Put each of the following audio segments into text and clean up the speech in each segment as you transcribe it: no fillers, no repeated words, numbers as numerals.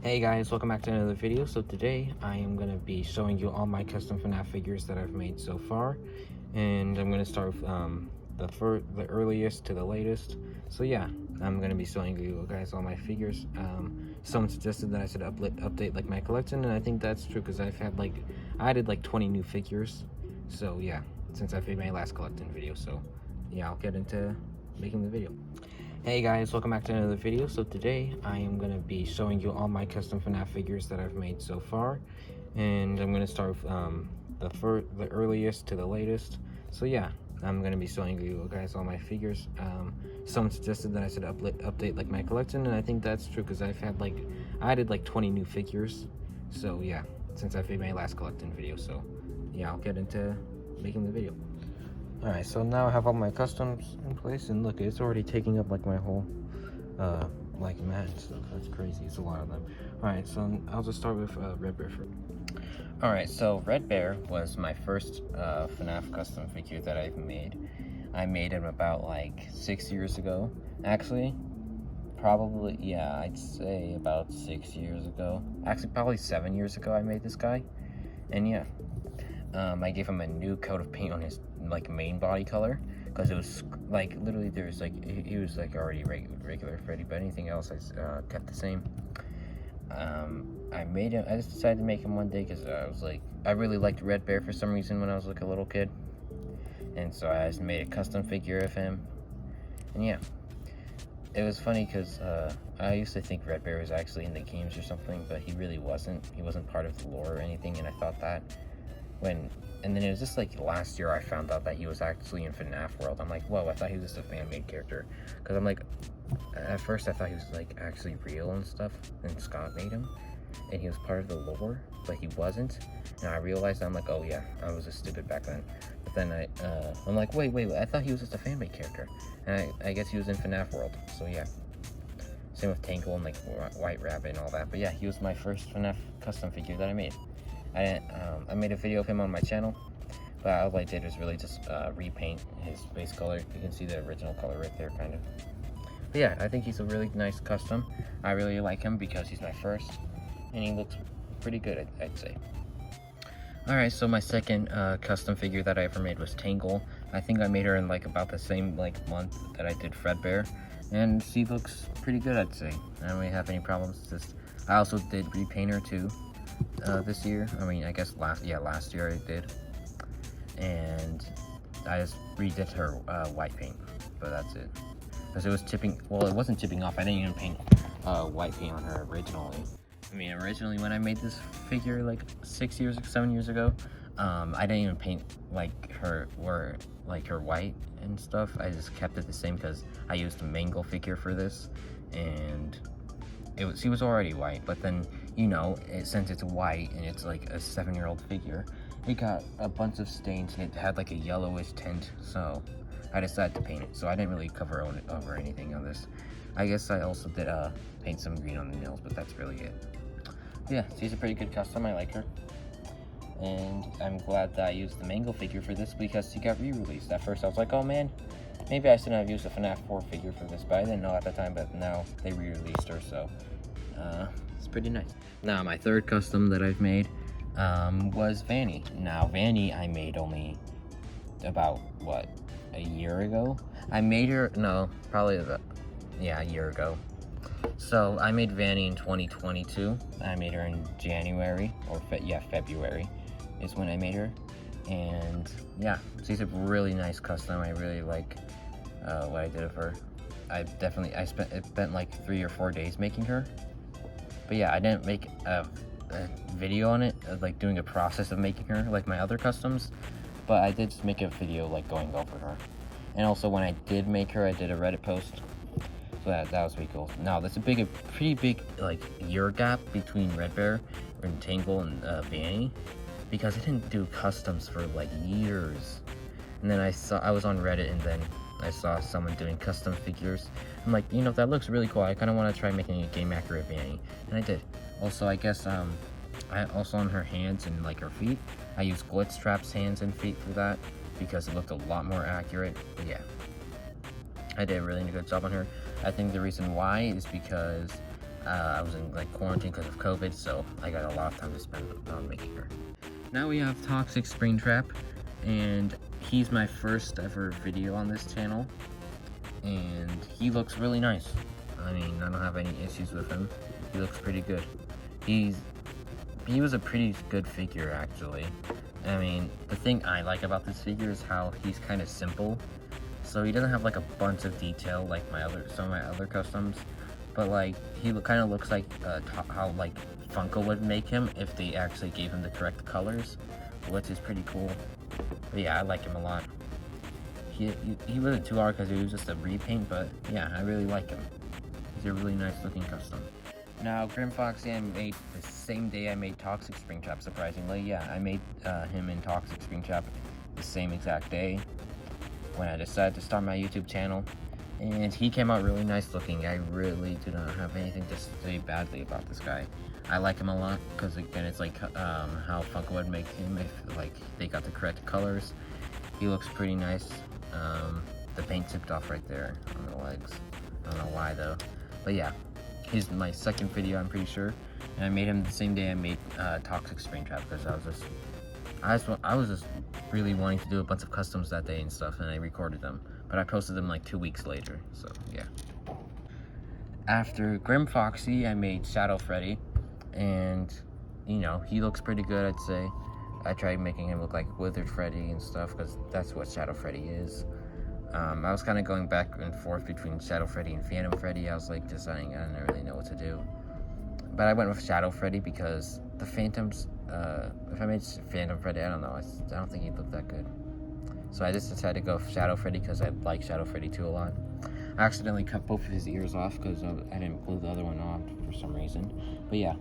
Hey guys, welcome back to another video. So today I am going to be showing you all my custom FNAF figures that I've made so far, and I'm going to start with the earliest to the latest. So yeah, I'm going to be showing you guys all my figures. Someone suggested that I should update like my collection, and I think that's true because I added like 20 new figures. So yeah, since I made my last collecting video. So yeah, I'll get into making the video. Hey guys, welcome back to another video. So today I am going to be showing you all my custom FNAF figures that I've made so far, and I'm going to start with the earliest to the latest. So yeah, I'm going to be showing you guys all my figures. Someone suggested that I should update like my collection, and I think that's true because I added like 20 new figures. So yeah, since I made my last collecting video. So yeah, I'll get into making the video. Alright, so now I have all my customs in place, and look, it's already taking up like my whole like mat and stuff. That's crazy. It's a lot of them. Alright, so I'll just start with Red Bear first. Alright, so Red Bear was my first FNAF custom figure that I've made. I made him about like 6 years ago. Actually, probably, yeah, I'd say about 6 years ago. Actually, probably 7 years ago I made this guy. And yeah, I gave him a new coat of paint on his like main body color because it was like literally there's like he was like already regular Freddy, but anything else I kept the same. I just decided to make him one day because I really liked Red Bear for some reason when I was like a little kid, and so I just made a custom figure of him. And yeah, it was funny because I used to think Red Bear was actually in the games or something, but he really wasn't. He wasn't part of the lore or anything, and I thought that and then it was just like last year I found out that he was actually in FNAF World. I'm like, whoa, I thought he was just a fan-made character. Because I'm like, at first I thought he was like actually real and stuff, and Scott made him, and he was part of the lore, but he wasn't. And I realized, I'm like, oh yeah, I was just stupid back then. But then I'm like, wait, I thought he was just a fan-made character. And I guess he was in FNAF World, so yeah. Same with Tangle and like White Rabbit and all that. But yeah, he was my first FNAF custom figure that I made. I made a video of him on my channel, but all I did was really just repaint his base color. You can see the original color right there, kind of. But yeah, I think he's a really nice custom. I really like him because he's my first, and he looks pretty good, I'd say. Alright, so my second custom figure that I ever made was Tangle. I think I made her in like about the same like month that I did Fredbear, and she looks pretty good, I'd say. I don't really have any problems. I also did repaint her too. This year, I mean, I guess last year I did, and I just redid her white paint, but that's it, because it was chipping. Well, it wasn't chipping off. I didn't even paint white paint on her originally. I mean, originally when I made this figure like 7 years ago, I didn't even paint like her white and stuff. I just kept it the same because I used a Mangle figure for this, and she was already white, but then, you know, since it's white and it's like a 7-year-old figure, it got a bunch of stains and it had like a yellowish tint, so I decided to paint it. So I didn't really cover over anything on this. I guess I also did paint some green on the nails, but that's really it. Yeah, she's a pretty good custom. I like her, and I'm glad that I used the Mangle figure for this because she got re-released. At first I was like, oh man, maybe I shouldn't have used a FNAF 4 figure for this, but I didn't know at the time, but now they re-released her, so it's pretty nice. Now, my third custom that I've made was Vani. Now, Vani I made only about, what, a year ago? I made her, no, probably about, yeah, a year ago. So, I made Vani in 2022. I made her in January, or February is when I made her. And yeah, she's a really nice custom. I really like what I did of her. I spent like 3 or 4 days making her. But yeah, I didn't make a video on it, like doing a process of making her like my other customs. But I did make a video like going over her. And also when I did make her, I did a Reddit post. So that was pretty cool. Now, there's a pretty big like year gap between Red Bear and Tangle and Vani, because I didn't do customs for like years. And then I was on Reddit, and then I saw someone doing custom figures. I'm like, you know, that looks really cool. I kind of want to try making a game accurate Vani, and I did. Also, I guess I also on her hands and like her feet, I used Glitchtrap's hands and feet for that because it looked a lot more accurate. But yeah, I did a really good job on her. I think the reason why is because I was in like quarantine because of COVID, so I got a lot of time to spend on making her. Now we have Toxic Springtrap, and he's my first ever video on this channel, and he looks really nice. I mean, I don't have any issues with him. He looks pretty good. He was a pretty good figure, actually. I mean, the thing I like about this figure is how he's kind of simple. So he doesn't have like a bunch of detail like some of my other customs, but like he kind of looks like how like Funko would make him if they actually gave him the correct colors, which is pretty cool. But yeah, I like him a lot. He wasn't too hard because he was just a repaint, but yeah, I really like him. He's a really nice looking custom. Now, Grim Foxy I made the same day I made Toxic Springtrap, surprisingly. Yeah, I made him in Toxic Springtrap the same exact day when I decided to start my YouTube channel. And he came out really nice looking. I really do not have anything to say badly about this guy. I like him a lot because, again, it's like how Funko would make him if like they got the correct colors. He looks pretty nice. The paint tipped off right there on the legs. I don't know why though, but yeah, he's my second video, I'm pretty sure, and I made him the same day I made Toxic Springtrap because I was just really wanting to do a bunch of customs that day and stuff, and I recorded them, but I posted them like 2 weeks later. So yeah. After Grim Foxy, I made Shadow Freddy, and you know, he looks pretty good, I'd say. I tried making him look like Withered Freddy and stuff because that's what Shadow Freddy is. I was kind of going back and forth between Shadow Freddy and Phantom Freddy. I was like deciding, I didn't really know what to do. But I went with Shadow Freddy because the Phantoms, if I made Phantom Freddy, I don't know, I don't think he'd look that good. So I just decided to go with Shadow Freddy because I like Shadow Freddy too a lot. I accidentally cut both of his ears off because I didn't glue the other one on for some reason. But yeah.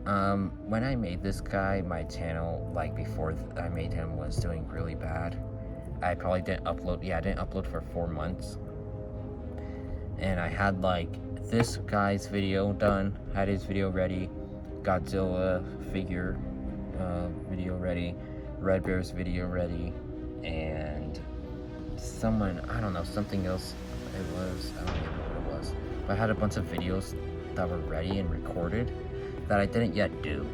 When I made this guy, my channel, like before I made him, was doing really bad. I probably didn't upload, I didn't upload for 4 months. And I had like this guy's video done, had his video ready, Godzilla figure video ready, Red Bear's video ready, and someone, I don't know, something else it was, I don't even know what it was. But I had a bunch of videos that were ready and recorded that I didn't yet do,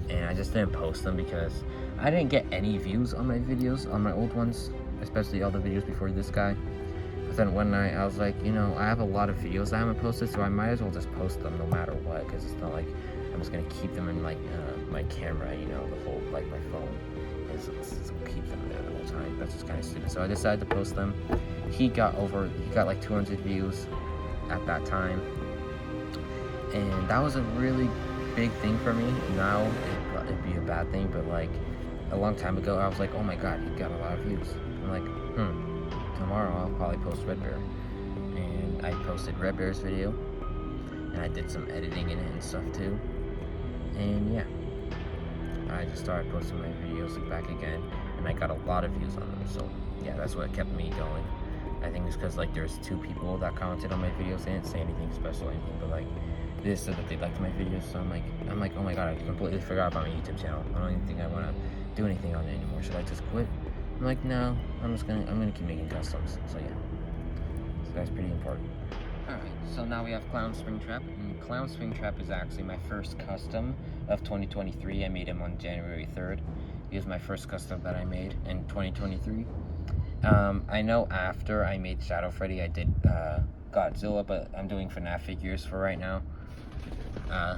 and I just didn't post them because I didn't get any views on my videos, on my old ones, especially all the videos before this guy. But then one night I was like, you know, I have a lot of videos I haven't posted, so I might as well just post them no matter what, because it's not like I'm just gonna keep them in like my camera, you know, the whole, like my phone is keep them there the whole time. That's just kind of stupid. So I decided to post them. He got like 200 views at that time, and that was a really big thing for me. Now it'd be a bad thing, but like a long time ago I was like, oh my god, he got a lot of views. I'm like, tomorrow I'll probably post Red Bear. And I posted Red Bear's video, and I did some editing in it and stuff too. And yeah, I just started posting my videos back again, and I got a lot of views on them. So yeah, that's what kept me going. I think it's because like there's 2 people that commented on my videos. They didn't say anything special or anything, but like they just said that they liked my videos. So I'm like, oh my god, I completely forgot about my YouTube channel. I don't even think I want to do anything on it anymore. Should I just quit? I'm like, no, I'm gonna keep making customs. So yeah, so that's pretty important. Alright, so now we have Clown Springtrap, and Clown Springtrap is actually my first custom of 2023. I made him on January 3rd. He was my first custom that I made in 2023. I know after I made Shadow Freddy, I did Godzilla, but I'm doing FNAF figures for right now.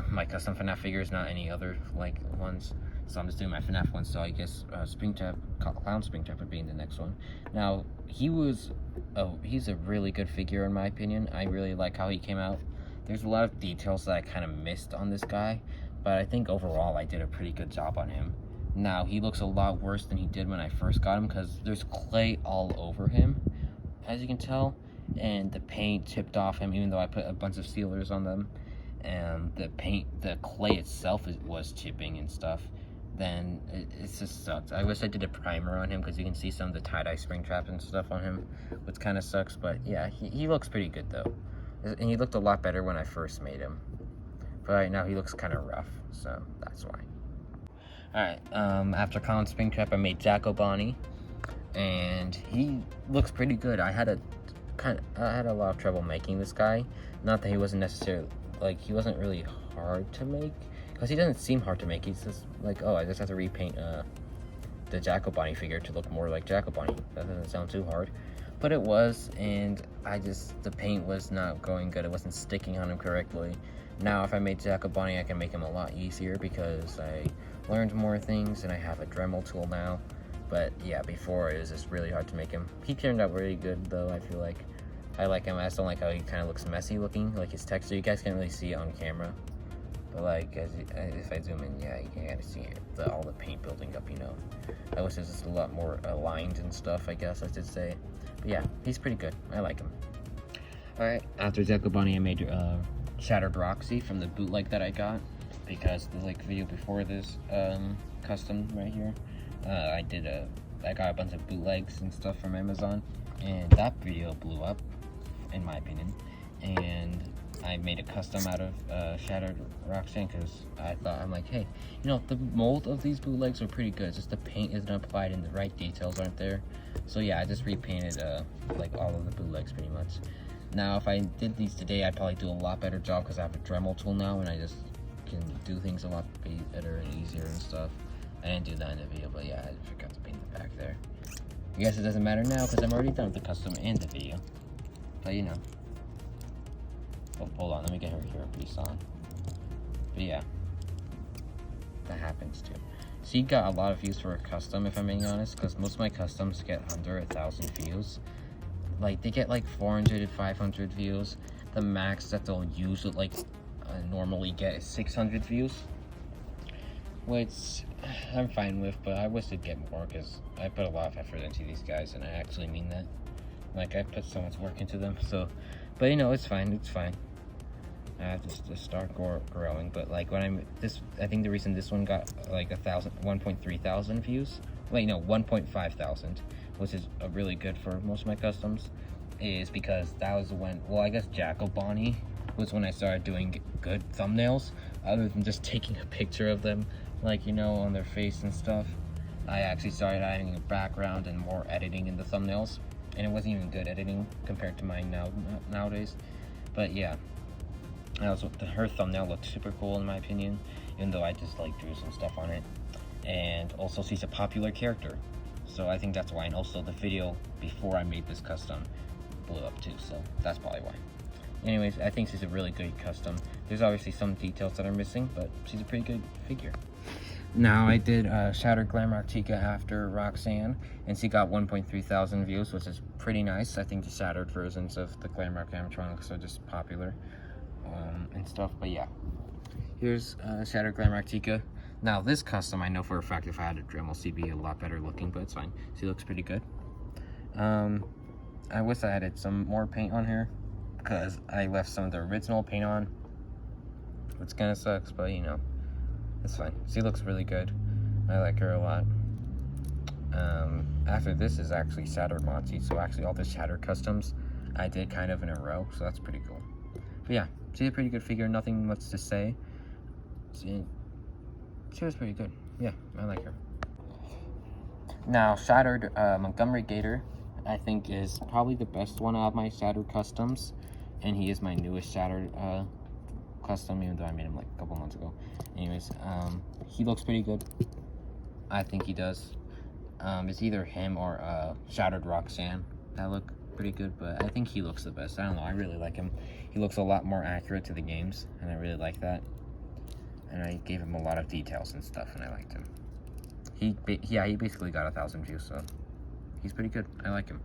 My custom FNAF figures, not any other like ones. So I'm just doing my FNAF ones, so I guess Springtrap, Clown Springtrap would be in the next one. Now, he's a really good figure in my opinion. I really like how he came out. There's a lot of details that I kind of missed on this guy, but I think overall I did a pretty good job on him. Now, he looks a lot worse than he did when I first got him because there's clay all over him, as you can tell, and the paint chipped off him even though I put a bunch of sealers on them, and the clay itself was chipping and stuff. Then it just sucks. I wish I did a primer on him because you can see some of the tie-dye Springtrap and stuff on him, which kind of sucks, but yeah, he looks pretty good though. And he looked a lot better when I first made him. But right now he looks kind of rough, so that's why. Alright, after Clown Springtrap I made Bonnie, and he looks pretty good. I had a lot of trouble making this guy. Not that he wasn't necessarily like, he wasn't really hard to make, because he doesn't seem hard to make. He's just like, oh, I just have to repaint the Bonnie figure to look more like Bonnie. That doesn't sound too hard, but it was, and the paint was not going good. It wasn't sticking on him correctly. Now, if I made Bonnie, I can make him a lot easier because I learned more things, and I have a Dremel tool now. But yeah, before it was just really hard to make him. He turned out really good, though. I feel like I like him. I just don't like how he kind of looks messy looking, like his texture. You guys can't really see it on camera, but like if I zoom in, yeah, you can kind of see it, all the paint building up. You know, I wish it was just a lot more aligned and stuff, I guess I should say. But yeah, he's pretty good. I like him. All right, after Bonnie, I made Shattered Roxy from the bootleg that I got, because the like video before this custom right here, I got a bunch of bootlegs and stuff from Amazon, and that video blew up, in my opinion, and I made a custom out of Shattered Roxy because I'm like, hey, you know, the mold of these bootlegs are pretty good, just the paint isn't applied and the right details aren't there. So yeah, I just repainted like all of the bootlegs pretty much. Now, if I did these today, I'd probably do a lot better job because I have a Dremel tool now, and I just can do things a lot better and easier and stuff. I didn't do that in the video, but yeah, I forgot to paint the back there. I guess it doesn't matter now because I'm already done with the custom and the video. But you know. Oh, hold on, let me get her hero piece on. But yeah, that happens too. She got a lot of views for a custom, if I'm being honest, because most of my customs get under 1,000 views. Like, they get like 400 to 500 views. The max that they'll use it, like, normally get is 600 views, which I'm fine with, but I wish they'd get more because I put a lot of effort into these guys, and I actually mean that. Like, I put so much work into them, so, but you know, it's fine, it's fine. I have to start growing, but like when I think the reason this one got like 1.3 thousand views, wait, no, 1.5 thousand, which is really good for most of my customs, is because that was when, well, I guess Bonnie was when I started doing good thumbnails, other than just taking a picture of them, like, you know, on their face and stuff. I actually started adding a background and more editing in the thumbnails, and it wasn't even good editing compared to mine nowadays. But yeah, her thumbnail looked super cool in my opinion, even though I just like drew some stuff on it. And also, she's a popular character, so I think that's why. And also, the video before I made this custom blew up too, so that's probably why. Anyways, I think she's a really good custom. There's obviously some details that are missing, but she's a pretty good figure. Now, I did Shattered Glamor Tikka after Roxanne, and she got 1.3 thousand views, which is pretty nice. I think the shattered versions of the Glamor animatronics are just popular and stuff, but yeah. Here's Shattered Glamor Tikka. Now, this custom, I know for a fact if I had a Dremel, she'd be a lot better looking, but it's fine. She looks pretty good. I wish I added some more paint on here, because I left some of the original paint on, which kind of sucks, but you know, it's fine. She looks really good. I like her a lot. After this is actually Shattered Monty, so actually all the Shattered customs I did kind of in a row, so that's pretty cool. But yeah, she's a pretty good figure, nothing much to say. She was pretty good. Yeah, I like her. Now, Shattered Montgomery Gator, I think, is probably the best one of my Shattered customs, and he is my newest Shattered custom, even though I made him like a couple months ago. Anyways, he looks pretty good. I think he does. It's either him or Shattered Roxanne that look pretty good, but I think he looks the best. I don't know, I really like him. He looks a lot more accurate to the games, and I really like that. And I gave him a lot of details and stuff, and I liked him. He basically got 1,000 views, so he's pretty good. I like him.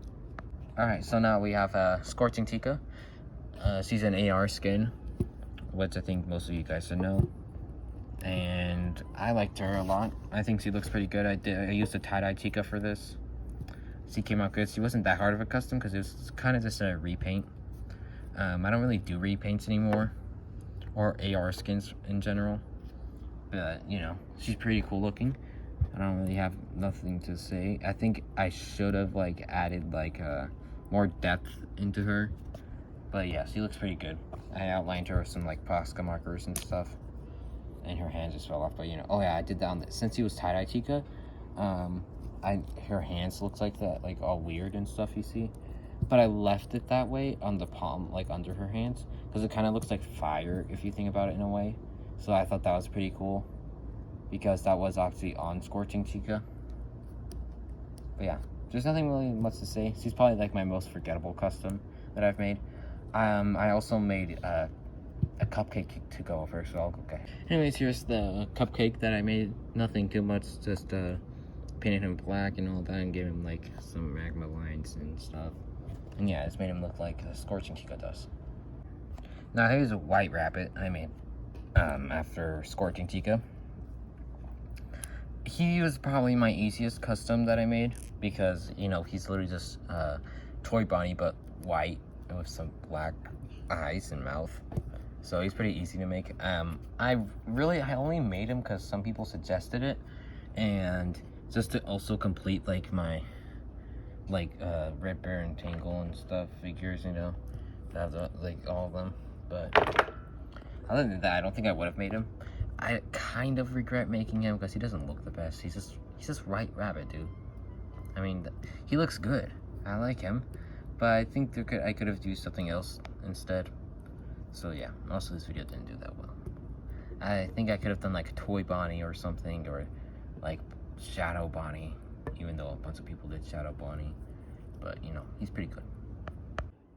Alright, so now we have Scorching Tikka. She's an AR skin, which I think most of you guys should know. And I liked her a lot. I think she looks pretty good. I used a tie-dye Tikka for this. She came out good. She wasn't that hard of a custom because it was kind of just a repaint. I don't really do repaints anymore, or AR skins in general. But, you know, she's pretty cool looking. I don't really have nothing to say. I think I should have, like, added, like, more depth into her. But, yeah, she looks pretty good. I outlined her with some, like, Posca markers and stuff. And her hands just fell off. But, you know, oh, yeah, I did that on the, since she was tie-dye Tikka, her hands looks like that, like, all weird and stuff, you see. but I left it that way on the palm, like under her hands, because it kind of looks like fire if you think about it in a way. So I thought that was pretty cool, because that was actually on Scorching Tikka. But yeah, there's nothing really much to say. She's probably like my most forgettable custom that I've made. I also made a cupcake to go over, so I'll okay. Anyways, here's the cupcake that I made. Nothing too much, just painted him black and all that, and gave him like some magma lines and stuff. And yeah, it's made him look like the Scorching Tikka does. Now here's a white rabbit I made after Scorching Tikka. He was probably my easiest custom that I made, because, you know, he's literally just Toy Bonnie but white with some black eyes and mouth. So he's pretty easy to make. I only made him because some people suggested it, and just to also complete like my Red Bear and Tangle and stuff figures, you know, like all of them. But other than that, I don't think I would have made him. I kind of regret making him because he doesn't look the best. He's just White Rabbit, dude. I mean, he looks good. I like him, but I think I could have used something else instead. So yeah, most of this video didn't do that well. I think I could have done like a Toy Bonnie or something, or like Shadow Bonnie, even though a bunch of people did Shadow Bonnie. But you know, he's pretty good.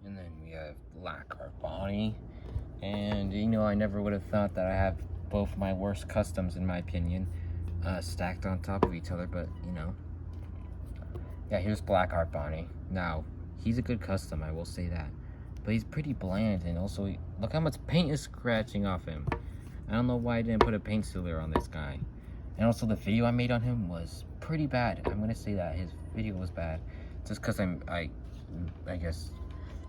And then we have Blackheart Bonnie, and you know, I never would have thought that I have both my worst customs, in my opinion, stacked on top of each other, but you know. Yeah, here's Blackheart Bonnie. Now, he's a good custom, I will say that. But he's pretty bland, and also, look how much paint is scratching off him. I don't know why I didn't put a paint sealer on this guy. And also, the video I made on him was pretty bad. I'm gonna say that, his video was bad. Just because I guess,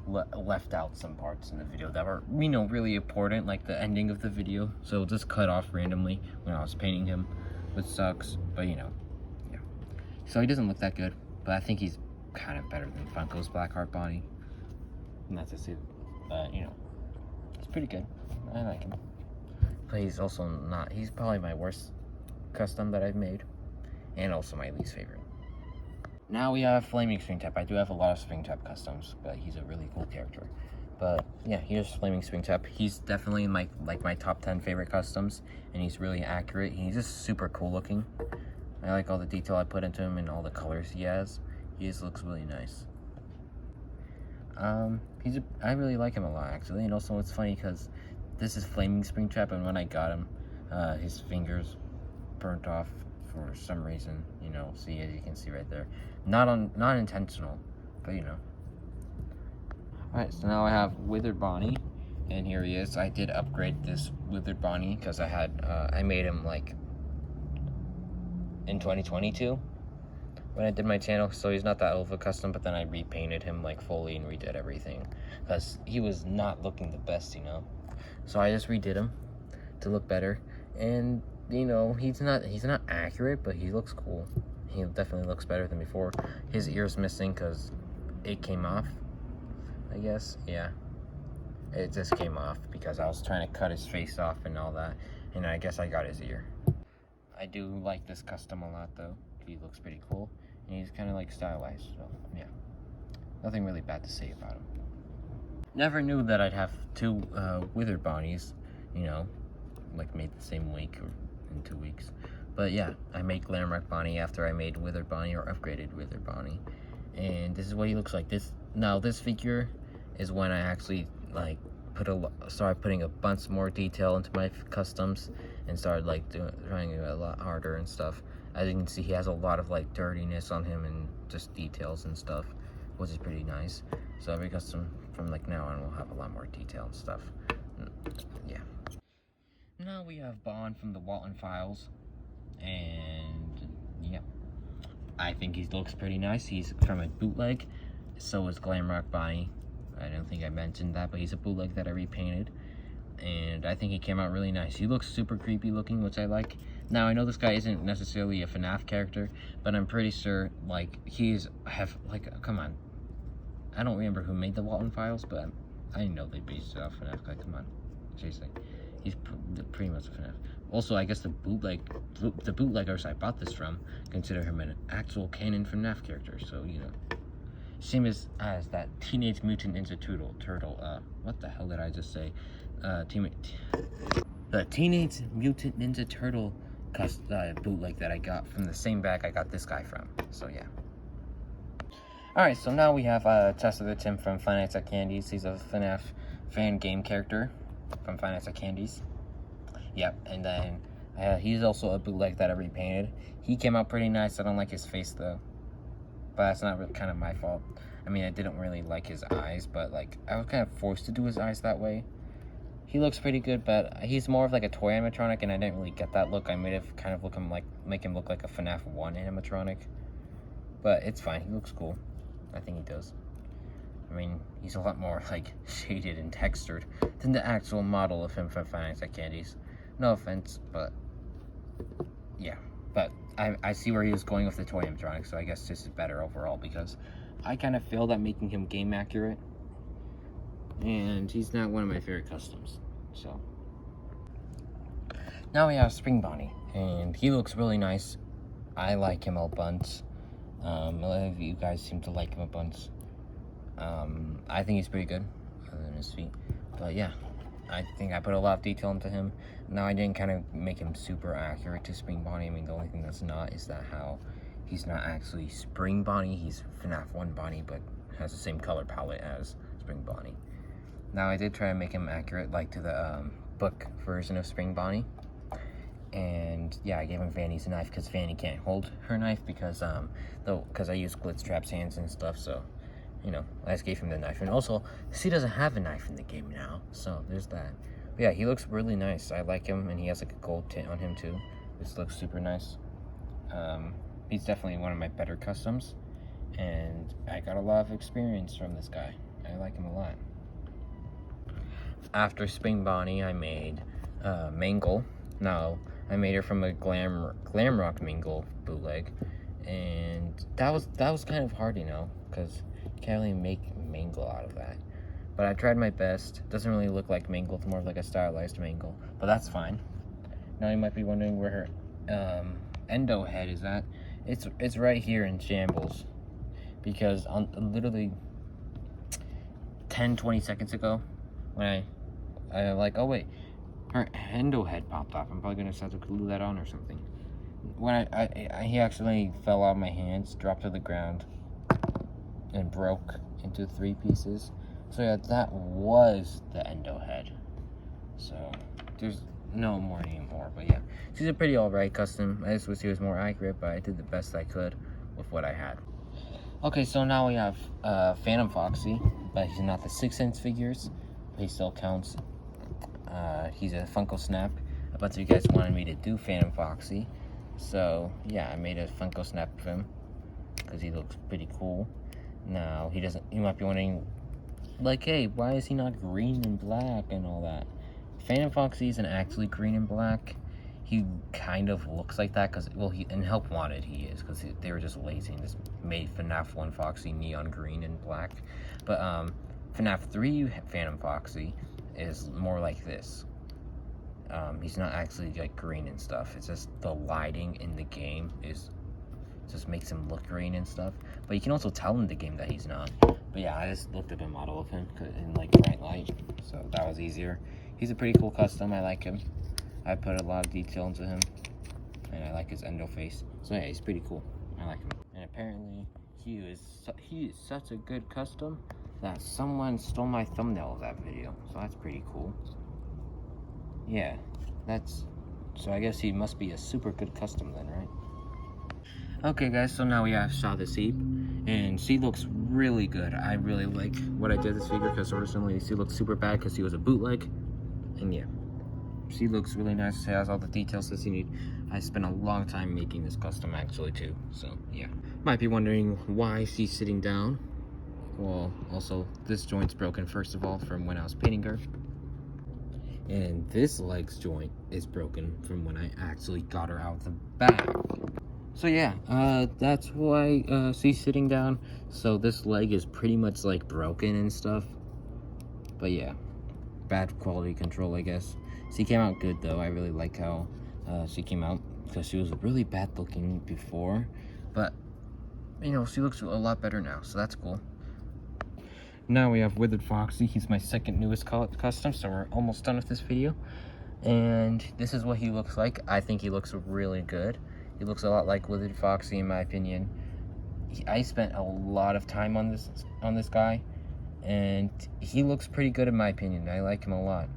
left out some parts in the video that were, you know, really important, like the ending of the video. So it just cut off randomly when I was painting him, which sucks, but you know, yeah. So he doesn't look that good, but I think he's kind of better than Funko's Blackheart Bonnie. Not to say, but you know, it's pretty good. I like him. But he's also not, he's probably my worst custom that I've made, and also my least favorite. Now we have Flaming Springtrap. I do have a lot of Springtrap customs, but he's a really cool character. But yeah, here's Flaming Springtrap. He's definitely my top 10 favorite customs, and he's really accurate. He's just super cool looking. I like all the detail I put into him and all the colors he has. He just looks really nice. I really like him a lot, actually. And also it's funny because this is Flaming Springtrap, and when I got him, his fingers burnt off for some reason, you know. See, as you can see right there, not intentional, but you know. Alright, so now I have Withered Bonnie, and here he is. I did upgrade this Withered Bonnie because I made him like in 2022 when I did my channel, so he's not that old of a custom, but then I repainted him like fully and redid everything because he was not looking the best, you know. So I just redid him to look better, and you know, he's not accurate, but he looks cool. He definitely looks better than before. His ear's missing because it came off, I guess. Yeah, it just came off because I was trying to cut his face off and all that, and I guess I got his ear. I do like this custom a lot though. He looks pretty cool, and he's kind of like stylized, so yeah, nothing really bad to say about him. Never knew that I'd have two Withered Bonnies, you know, like made the same week or in 2 weeks. But yeah, I made Glamor Bonnie after I made Withered Bonnie, or upgraded Withered Bonnie, and this is what he looks like. This figure is when I actually like started putting a bunch more detail into my customs and started like trying it a lot harder and stuff. As you can see, he has a lot of like dirtiness on him and just details and stuff, which is pretty nice. So every custom from like now on will have a lot more detail and stuff. Yeah. Now we have Bond from the Walton Files, and yeah, I think he looks pretty nice. He's from a bootleg, so is Glamor Bonnie. I don't think I mentioned that, but he's a bootleg that I repainted, and I think he came out really nice. He looks super creepy looking, which I like. Now, I know this guy isn't necessarily a FNAF character, but I'm pretty sure, like, come on. I don't remember who made the Walton Files, but I know they based it off FNAF. Like, come on. Seriously. He's pretty much a FNAF. Also, I guess the bootleggers I bought this from consider him an actual canon FNAF character, so, you know. Same as that Teenage Mutant Ninja Turtle. What the hell did I just say? The Teenage Mutant Ninja Turtle bootleg that I got from the same bag I got this guy from. So yeah. Alright, so now we have Tessa the Tim from Five Nights at Candy's. He's a FNAF fan game character from Five Nights at Candy's. Yep, and then he's also a bootleg that I repainted. He came out pretty nice. I don't like his face though, but that's not really kind of my fault. I mean, I didn't really like his eyes, but like I was kind of forced to do his eyes that way. He looks pretty good, but he's more of like a toy animatronic, and I didn't really get that look. I made it kind of make him look like a FNAF 1 animatronic, but it's fine. He looks cool. I think he does. I mean, he's a lot more like shaded and textured than the actual model of him from Five Nights at Candy's. No offense, but yeah. But I see where he was going with the toy animatronic, so I guess this is better overall because I kind of failed at making him game accurate, and he's not one of my favorite customs. So now we have Spring Bonnie, and he looks really nice. I like him a bunch. A lot of you guys seem to like him a bunch. I think he's pretty good, other than his feet. But yeah, I think I put a lot of detail into him. Now I didn't kind of make him super accurate to Spring Bonnie. I mean, the only thing that's not is that how he's not actually Spring Bonnie. He's FNAF 1 Bonnie, but has the same color palette as Spring Bonnie. Now I did try to make him accurate, like to the book version of Spring Bonnie. And yeah, I gave him Vani's knife because Vani can't hold her knife because I use glitch traps hands and stuff. So, you know, I just gave him the knife. And also, he doesn't have a knife in the game now, so there's that. But yeah, he looks really nice. I like him, and he has like a gold tint on him too. This looks super nice. He's definitely one of my better customs, and I got a lot of experience from this guy. I like him a lot. After Spring Bonnie, I made Mangle. Now, I made her from a glam rock Mangle bootleg, and that was kind of hard, you know, because you can't really make Mangle out of that. But I tried my best. Doesn't really look like Mangle. It's more of like a stylized Mangle, but that's fine. Now you might be wondering where her endo head is at. It's right here in shambles, because on literally 10-20 seconds ago, when I like, oh wait, her endo head popped off. I'm probably gonna have to glue that on or something. When he accidentally fell out of my hands, dropped to the ground, and broke into 3 pieces. So yeah, that was the endo head. So there's no more anymore. But yeah, she's a pretty alright custom. I just wish she was more accurate, but I did the best I could with what I had. Okay, so now we have Phantom Foxy, but he's not the 6-inch figures, but he still counts. He's a Funko Snap. A bunch of you guys wanted me to do Phantom Foxy, so yeah, I made a Funko Snap of him because he looks pretty cool. Now you might be wondering, like, hey, why is he not green and black and all that? Phantom Foxy isn't actually green and black. He kind of looks like that because, well, in Help Wanted he is, because they were just lazy and just made FNAF 1 Foxy neon green and black. But FNAF 3 Phantom Foxy is more like this. He's not actually like green and stuff. It's just the lighting in the game just makes him look green and stuff. But you can also tell in the game that he's not. But yeah, I just looked up a model of him in like bright light, so that was easier. He's a pretty cool custom. I like him. I put a lot of detail into him, and I like his endo face. So yeah, he's pretty cool. I like him. And apparently, he is such a good custom that someone stole my thumbnail of that video. So that's pretty cool. Yeah, so I guess he must be a super good custom then, right? Okay guys, so now we have Shaw the Seep, and she looks really good. I really like what I did this figure because originally she looked super bad because she was a bootleg, and yeah, she looks really nice. She has all the details that you need. I spent a long time making this custom actually too, so yeah. Might be wondering why she's sitting down. Well, also this joint's broken first of all from when I was painting her. And this leg's joint is broken from when I actually got her out of the bag. So yeah, that's why she's sitting down. So this leg is pretty much like broken and stuff. But yeah, bad quality control, I guess. She came out good though. I really like how she came out because she was really bad looking before. But you know, she looks a lot better now, so that's cool. Now we have Withered Foxy. He's my second newest custom, so we're almost done with this video. And this is what he looks like. I think he looks really good. He looks a lot like Withered Foxy in my opinion. I spent a lot of time on this guy, and he looks pretty good in my opinion. I like him a lot.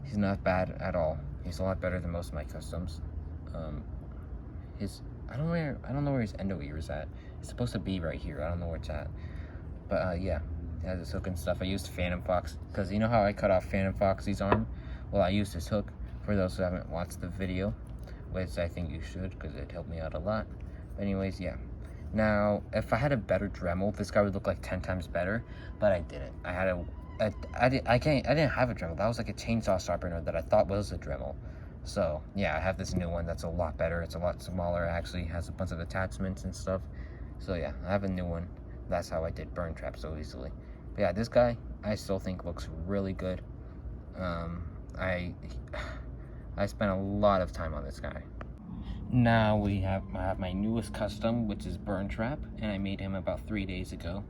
He's not bad at all. He's a lot better than most of my customs. I don't know where his endo ear is at. It's supposed to be right here. I don't know where it's at. But yeah, it has his hook and stuff. I used Phantom Fox because you know how I cut off Phantom Foxy's arm? Well, I used his hook. For those who haven't watched the video, which I think you should because it helped me out a lot. But anyways, yeah. Now, if I had a better Dremel, this guy would look like 10 times better, but I didn't. I didn't have a Dremel. That was like a chainsaw sharpener that I thought was a Dremel. So yeah, I have this new one that's a lot better. It's a lot smaller. It actually has a bunch of attachments and stuff. So yeah, I have a new one. That's how I did Burn Trap so easily. But yeah, this guy I still think looks really good. I spent a lot of time on this guy. Now I have my newest custom, which is Burn Trap, and I made him about 3 days ago.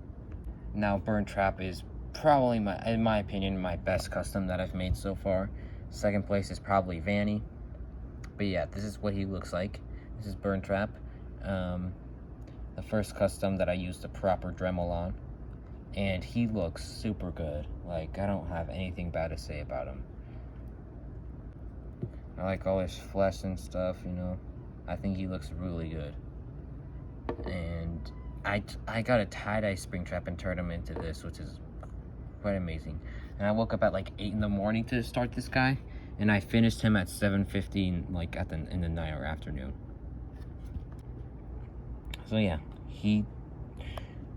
Now Burn Trap is probably, in my opinion, my best custom that I've made so far. Second place is probably Vani. But yeah, this is what he looks like. This is Burn Trap. The first custom that I used the proper Dremel on. And he looks super good. Like, I don't have anything bad to say about him. I like all his flesh and stuff, you know. I think he looks really good. And I got a tie-dye Springtrap and turned him into this, which is quite amazing. And I woke up at like 8 in the morning to start this guy, and I finished him at 7:15, like in the night or afternoon. So yeah, he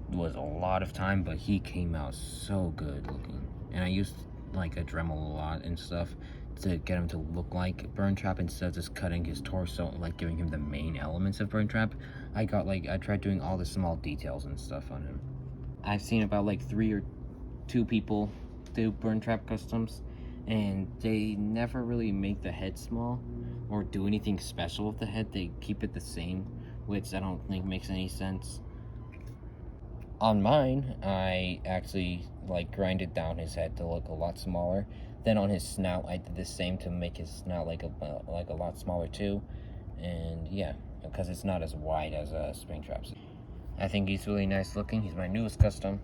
was a lot of time, but he came out so good looking. And I used like a Dremel a lot and stuff to get him to look like Burn Trap instead of just cutting his torso, like giving him the main elements of Burn Trap. I tried doing all the small details and stuff on him. I've seen about like 3 or 2 people do Burn Trap customs, and they never really make the head small or do anything special with the head. They keep it the same, which I don't think makes any sense. On mine, I actually like grinded down his head to look a lot smaller. Then on his snout, I did the same to make his snout like a lot smaller too. And yeah, because it's not as wide as Springtrap's. I think he's really nice looking. He's my newest custom,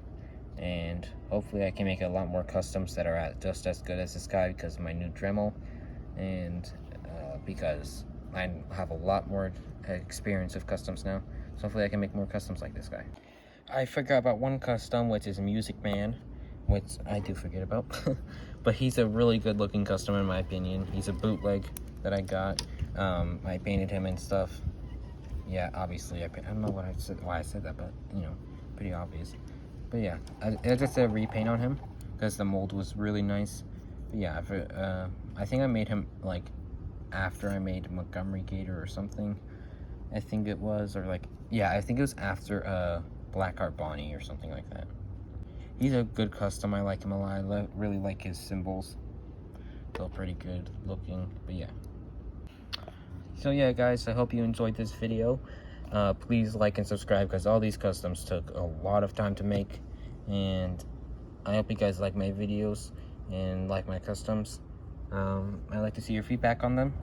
and hopefully I can make a lot more customs that are just as good as this guy because of my new Dremel, and because I have a lot more experience with customs now. So hopefully I can make more customs like this guy. I forgot about one custom, which is Music Man, which I do forget about. But he's a really good looking custom in my opinion. He's a bootleg that I got. I painted him and stuff. Yeah, obviously I don't know why I said that, but you know, pretty obvious. But yeah, I just did a repaint on him because the mold was really nice. But yeah, I think I made him like after I made Montgomery Gator or something. I think it was, or like, yeah, I think it was after Blackheart Bonnie or something like that. He's a good custom. I like him a lot. I really like his symbols. Feel pretty good looking, but yeah. So yeah, guys, I hope you enjoyed this video. Please like and subscribe because all these customs took a lot of time to make, and I hope you guys like my videos and like my customs. I'd like to see your feedback on them.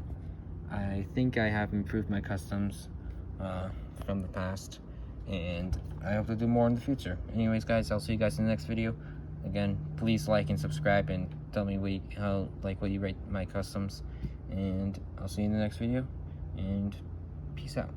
I think I have improved my customs from the past, and I hope to do more in the future. Anyways, guys, I'll see you guys in the next video. Again, please like and subscribe and tell me what you rate my customs, and I'll see you in the next video, and peace out.